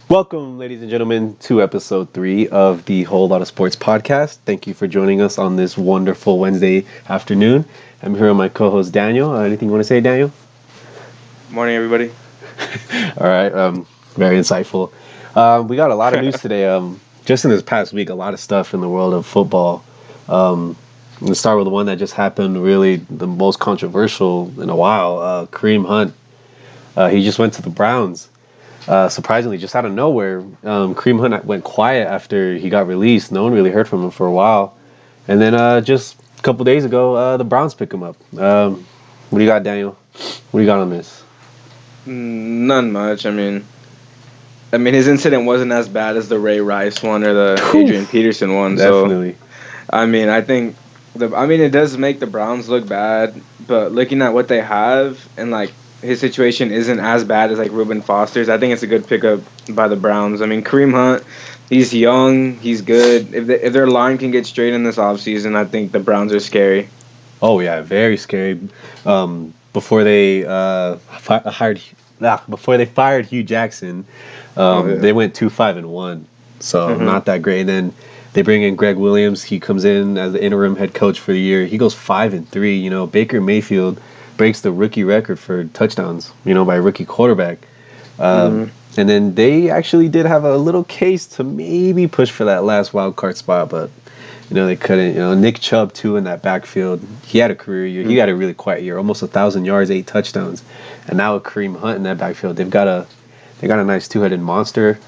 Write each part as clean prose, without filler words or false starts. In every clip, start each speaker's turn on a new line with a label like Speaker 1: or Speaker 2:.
Speaker 1: Welcome, ladies and gentlemen, to episode 3 of the Whole Lotta Sports podcast. Thank you for joining us on this wonderful Wednesday afternoon. I'm here with my co-host Daniel. Anything you want to say, Daniel?
Speaker 2: Morning, everybody.
Speaker 1: All right, very insightful. We got a lot of news today. Just in this past week, a lot of stuff in the world of football. Let's start with the one that just happened, really the most controversial in a while. Kareem Hunt. He just went to the Browns. Surprisingly, just out of nowhere, Kareem Hunt went quiet after he got released. No one really heard from him for a while. And then just a couple days ago, the Browns pick him up. What do you got, Daniel? What do you got on this?
Speaker 2: None much. I mean, his incident wasn't as bad as the Ray Rice one or the Adrian Peterson one.
Speaker 1: Definitely.
Speaker 2: So, I think it does make the Browns look bad, but looking at what they have and his situation isn't as bad as Reuben Foster's. I think it's a good pickup by the Browns. Kareem Hunt, he's young, he's good. If their line can get straight in this offseason, I think the Browns are scary.
Speaker 1: Oh yeah, very scary. Before they fired Hugh Jackson, they went 2-5-1, so not that great. And then they bring in Greg Williams. He comes in as the interim head coach for the year. He goes 5-3. You know, Baker Mayfield breaks the rookie record for touchdowns, by a rookie quarterback. And then they actually did have a little case to maybe push for that last wild card spot, but they couldn't. Nick Chubb too in that backfield. He had a career year. He had a really quiet year, almost 1,000 yards, 8 touchdowns. And now with Kareem Hunt in that backfield, they got a nice two-headed monster.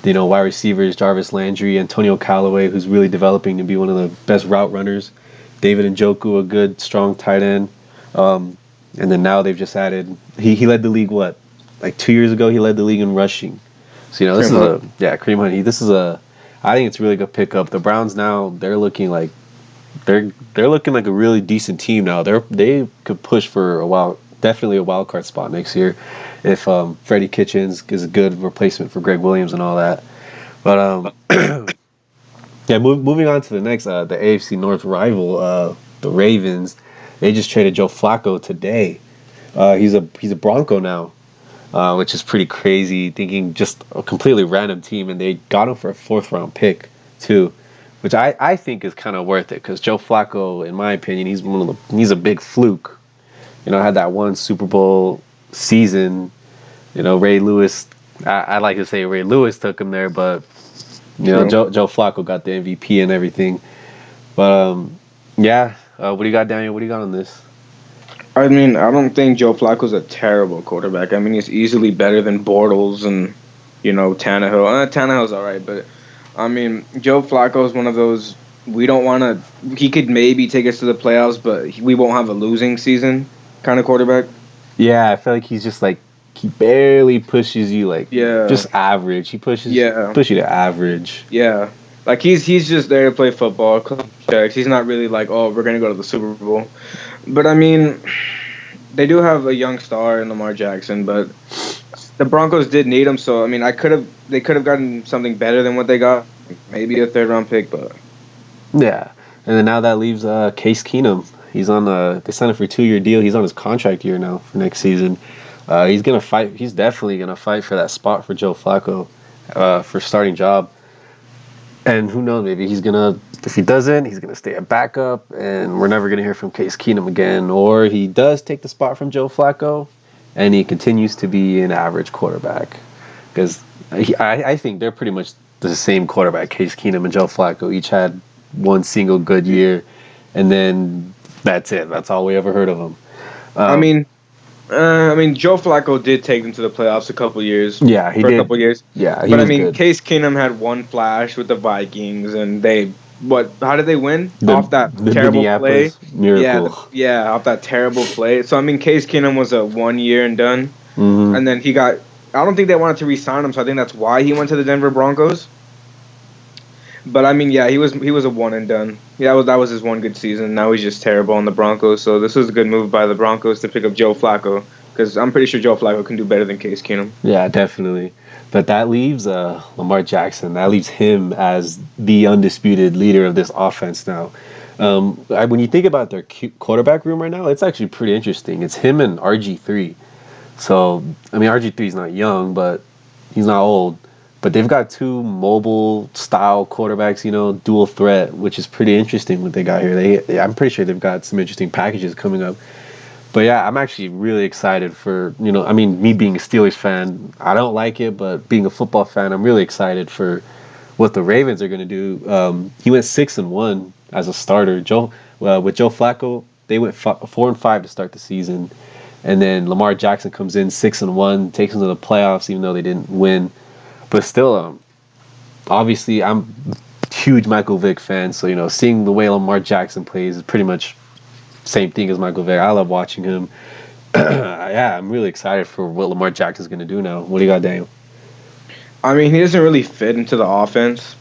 Speaker 1: Wide receivers Jarvis Landry, Antonio Callaway, who's really developing to be one of the best route runners. David Njoku, a good strong tight end. And then now they've just added. He led the league 2 years ago. He led the league in rushing. So this Kareem Hunt. I think it's a really good pickup. The Browns now they're looking like a really decent team now. They could push for definitely a wild card spot next year if Freddie Kitchens is a good replacement for Greg Williams and all that. But moving on to the next the AFC North rival, the Ravens. They just traded Joe Flacco today. He's a Bronco now, which is pretty crazy. Thinking just a completely random team, and they got him for a 4th-round pick too, which I think is kind of worth it because Joe Flacco, in my opinion, he's a big fluke. Had that one Super Bowl season. Ray Lewis. I like to say Ray Lewis took him there, but Joe Flacco got the MVP and everything. But what do you got, Daniel? What do you got on this?
Speaker 2: I don't think Joe Flacco's a terrible quarterback. He's easily better than Bortles and, Tannehill. Tannehill's all right, but, Joe Flacco's one of those, he could maybe take us to the playoffs, but we won't have a losing season kind of quarterback.
Speaker 1: Yeah, I feel like he's just he barely pushes you, just average. He pushes you to average.
Speaker 2: Yeah. He's just there to play football, checks. He's not really we're going to go to the Super Bowl. But, they do have a young star in Lamar Jackson, but the Broncos did need him, so, they could have gotten something better than what they got. Maybe a 3rd-round pick, but...
Speaker 1: Yeah, and then now that leaves Case Keenum. He's on they signed him for a 2-year deal. He's on his contract year now for next season. He's going to fight. He's definitely going to fight for that spot for Joe Flacco for starting job. And who knows, maybe if he doesn't, he's going to stay a backup, and we're never going to hear from Case Keenum again. Or he does take the spot from Joe Flacco, and he continues to be an average quarterback. Because I think they're pretty much the same quarterback, Case Keenum and Joe Flacco. Each had one single good year, and then that's it. That's all we ever heard of them.
Speaker 2: Joe Flacco did take them to the playoffs a couple years.
Speaker 1: Yeah, he did.
Speaker 2: For a couple years.
Speaker 1: Yeah,
Speaker 2: but good. Case Keenum had one flash with the Vikings, and how did they win? Off that terrible play?
Speaker 1: Miracle.
Speaker 2: Off that terrible play. So, Case Keenum was a 1 year and done.
Speaker 1: Mm-hmm.
Speaker 2: And then I don't think they wanted to re-sign him, so I think that's why he went to the Denver Broncos. But, he was a one and done. Yeah, that was his one good season. Now he's just terrible on the Broncos. So this was a good move by the Broncos to pick up Joe Flacco, because I'm pretty sure Joe Flacco can do better than Case Keenum.
Speaker 1: Yeah, definitely. But that leaves Lamar Jackson. That leaves him as the undisputed leader of this offense now. When you think about their quarterback room right now, it's actually pretty interesting. It's him and RG3. So, RG3 is not young, but he's not old. But they've got two mobile style quarterbacks, dual threat, which is pretty interesting what they got here. I'm pretty sure they've got some interesting packages coming up. But yeah, I'm actually really excited for, me being a Steelers fan, I don't like it, but being a football fan, I'm really excited for what the Ravens are going to do. He went 6-1 as a starter. With Joe Flacco, they went 4-5 to start the season. And then Lamar Jackson comes in 6-1, takes them to the playoffs, even though they didn't win. But still, obviously, I'm a huge Michael Vick fan, so seeing the way Lamar Jackson plays is pretty much same thing as Michael Vick. I love watching him. Yeah, I'm really excited for what Lamar Jackson's going to do now. What do you got, Daniel?
Speaker 2: I mean, he doesn't really fit into the offense,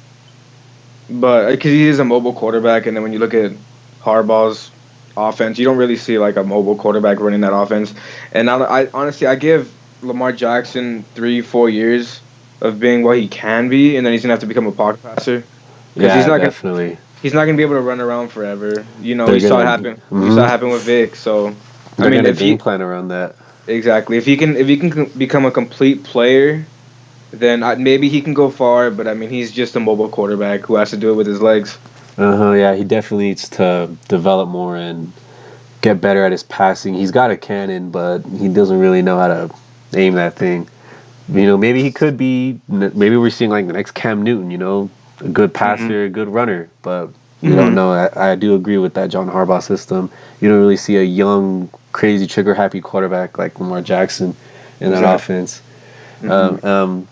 Speaker 2: but because he is a mobile quarterback, and then when you look at Harbaugh's offense, you don't really see like a mobile quarterback running that offense. And I honestly, I give Lamar Jackson 3-4 years of being what he can be, and then he's gonna have to become a pocket passer.
Speaker 1: Yeah, he's not definitely.
Speaker 2: He's not gonna be able to run around forever. We saw it happen. Mm-hmm. We saw it happen with Vic. So
Speaker 1: I mean, if he plan around that,
Speaker 2: exactly. If he can become a complete player, then maybe he can go far. But I mean, he's just a mobile quarterback who has to do it with his legs.
Speaker 1: Yeah, he definitely needs to develop more and get better at his passing. He's got a cannon, but he doesn't really know how to aim that thing. Maybe he could be. Maybe we're seeing like the next Cam Newton. A good passer, a good runner, but you don't know. I do agree with that John Harbaugh system. You don't really see a young, crazy, trigger-happy quarterback like Lamar Jackson in that offense. Final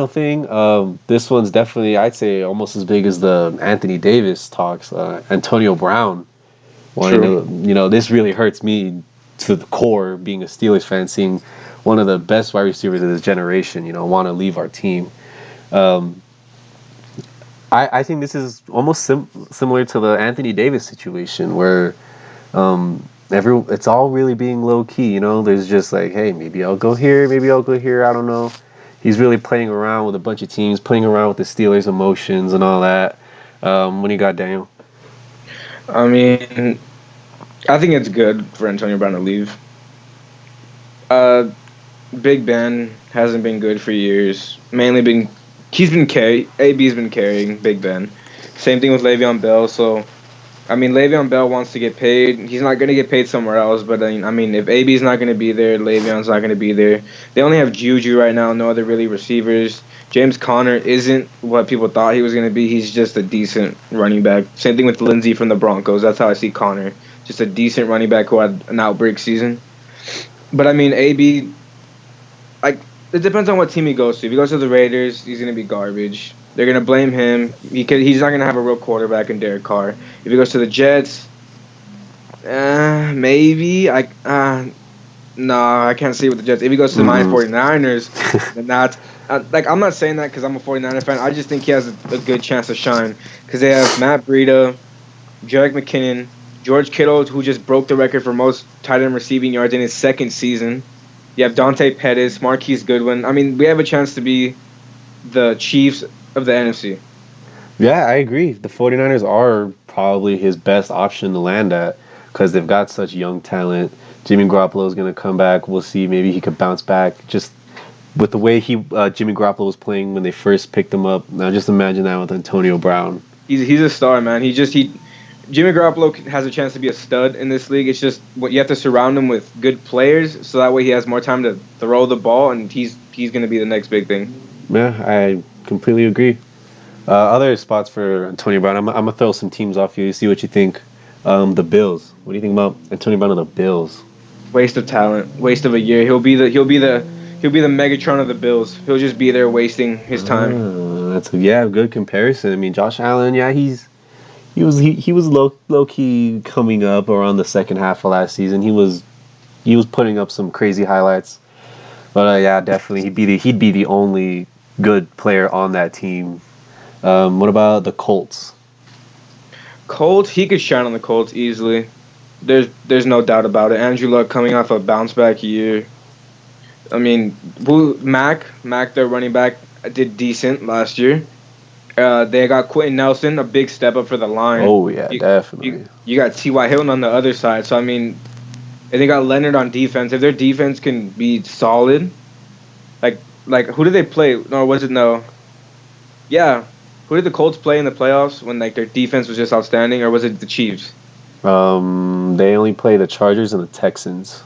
Speaker 1: thing. This one's definitely, I'd say, almost as big as the Anthony Davis talks. Antonio Brown. This really hurts me to the core, being a Steelers fan, seeing one of the best wide receivers of this generation, want to leave our team. I think this is almost similar to the Anthony Davis situation where it's all really being low key. There's just like, hey, maybe I'll go here, I don't know. He's really playing around with a bunch of teams, playing around with the Steelers' emotions and all that. What do you got, Daniel?
Speaker 2: I mean, I think it's good for Antonio Brown to leave. Big Ben hasn't been good for years. He's been AB's been carrying Big Ben. Same thing with Le'Veon Bell. So, I mean, Le'Veon Bell wants to get paid. He's not going to get paid somewhere else. But, I mean, if AB's not going to be there, Le'Veon's not going to be there. They only have Juju right now, no other really receivers. James Conner isn't what people thought he was going to be. He's just a decent running back. Same thing with Lindsey from the Broncos. That's how I see Conner. Just a decent running back who had an outbreak season. But, I mean, AB, it depends on what team he goes to. If he goes to the Raiders, he's going to be garbage. They're going to blame him. He's not going to have a real quarterback in Derek Carr. If he goes to the Jets, maybe. No, I can't see with the Jets. If he goes to the Miami 49ers, then that's... I'm not saying that because I'm a 49er fan. I just think he has a good chance to shine because they have Matt Breida, Jerick McKinnon, George Kittle, who just broke the record for most tight end receiving yards in his second season. You have Dante Pettis, Marquise Goodwin. I mean, we have a chance to be the Chiefs of the NFC.
Speaker 1: Yeah, I agree. The 49ers are probably his best option to land at because they've got such young talent. Jimmy Garoppolo is going to come back. We'll see. Maybe he could bounce back. Just with the way Jimmy Garoppolo was playing when they first picked him up. Now just imagine that with Antonio Brown.
Speaker 2: He's a star, man. Jimmy Garoppolo has a chance to be a stud in this league. It's just you have to surround him with good players, so that way he has more time to throw the ball, and he's going to be the next big thing.
Speaker 1: Yeah, I completely agree. Other spots for Antonio Brown, I'm gonna throw some teams off you. See what you think. The Bills. What do you think about Antonio Brown and the Bills?
Speaker 2: Waste of talent. Waste of a year. He'll be the Megatron of the Bills. He'll just be there wasting his time.
Speaker 1: That's a good comparison. I mean, Josh Allen. Yeah, he was low key coming up around the second half of last season. He was putting up some crazy highlights, but definitely he'd be the only good player on that team. What about the Colts?
Speaker 2: Colts, he could shine on the Colts easily. There's no doubt about it. Andrew Luck coming off a bounce back year. I mean, Mac, their running back, did decent last year. They got Quentin Nelson, a big step up for the line.
Speaker 1: Oh, yeah, definitely.
Speaker 2: You got T.Y. Hilton on the other side. So, I mean, and they got Leonard on defense. If their defense can be solid, like, like who did they play? No, was it no? Yeah, who did the Colts play in the playoffs when like their defense was just outstanding, or was it the Chiefs?
Speaker 1: They only play the Chargers and the Texans.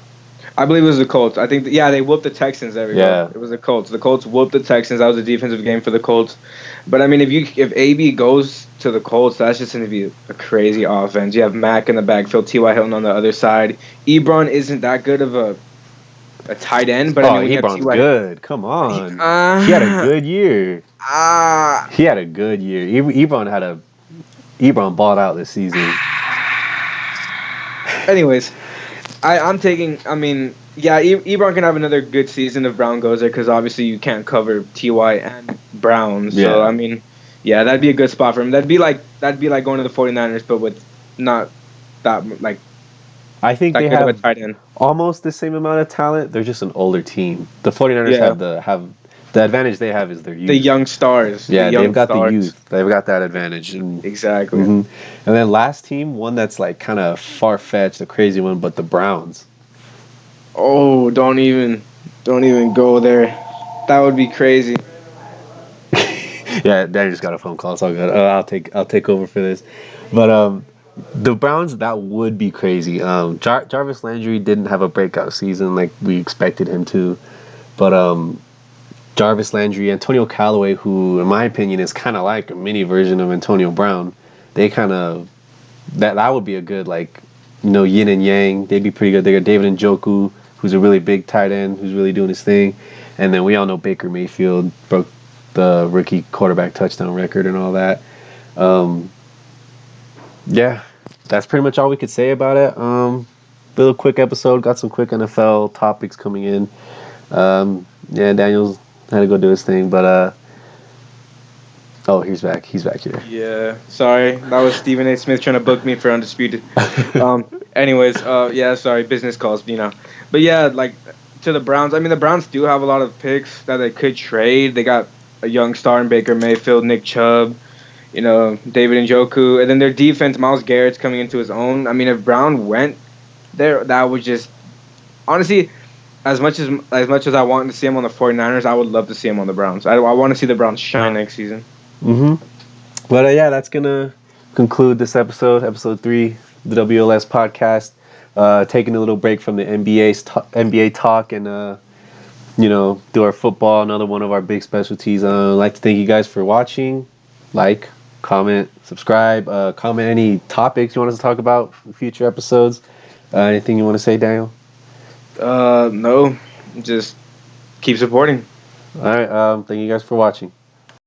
Speaker 2: I believe it was the Colts. I think they whooped the Texans. There we go. It was the Colts. The Colts whooped the Texans. That was a defensive game for the Colts. But I mean, if AB goes to the Colts, that's just going to be a crazy offense. You have Mack in the backfield, T.Y. Hilton on the other side. Ebron isn't that good of a tight end, but I mean,
Speaker 1: Ebron's good. Come on, he had a good year. He had a good year. Ebron balled out this season.
Speaker 2: Anyways, I'm taking. I mean, yeah, Ebron can have another good season if Brown goes there because obviously you can't cover Ty and Brown. So yeah. I mean, yeah, that'd be a good spot for him. That'd be like going to the 49ers, but with not that like.
Speaker 1: I think they have a tight end. Almost the same amount of talent. They're just an older team. The 49ers have the advantage they have is their youth.
Speaker 2: The young stars.
Speaker 1: Yeah, they've got the youth. They've got that advantage.
Speaker 2: Exactly.
Speaker 1: Mm-hmm. And then last team, one that's like kind of far-fetched, a crazy one, but the Browns.
Speaker 2: Oh, don't even go there. That would be crazy.
Speaker 1: Yeah, Danny just got a phone call. It's all good. I'll take over for this. But the Browns, that would be crazy. Jarvis Landry didn't have a breakout season like we expected him to, but Jarvis Landry, Antonio Callaway, who in my opinion is kind of like a mini version of Antonio Brown, they kind of that would be a good yin and yang. They'd be pretty good. They got David Njoku, who's a really big tight end, who's really doing his thing, and then we all know Baker Mayfield broke the rookie quarterback touchdown record and all that. Yeah, that's pretty much all we could say about it. Little quick episode, got some quick NFL topics coming in. Yeah, Daniel's had to go do his thing, but he's back here.
Speaker 2: Yeah, sorry, that was Stephen A. Smith trying to book me for Undisputed. Anyways, yeah, sorry, business calls, but yeah, like to the Browns. I mean, the Browns do have a lot of picks that they could trade. They got a young star in Baker Mayfield, Nick Chubb, David Njoku, and then their defense, Myles Garrett's coming into his own. I mean, if Brown went there, that would just honestly. As much as I want to see him on the 49ers, I would love to see him on the Browns. I want to see the Browns shine next season.
Speaker 1: Mm-hmm. But yeah, that's going to conclude this episode 3, the WLS podcast. Taking a little break from the NBA talk and, do our football, another one of our big specialties. I'd like to thank you guys for watching. Like, comment, subscribe. Comment any topics you want us to talk about in future episodes. Anything you want to say, Daniel?
Speaker 2: No, just keep supporting.
Speaker 1: All right. Thank you guys for watching.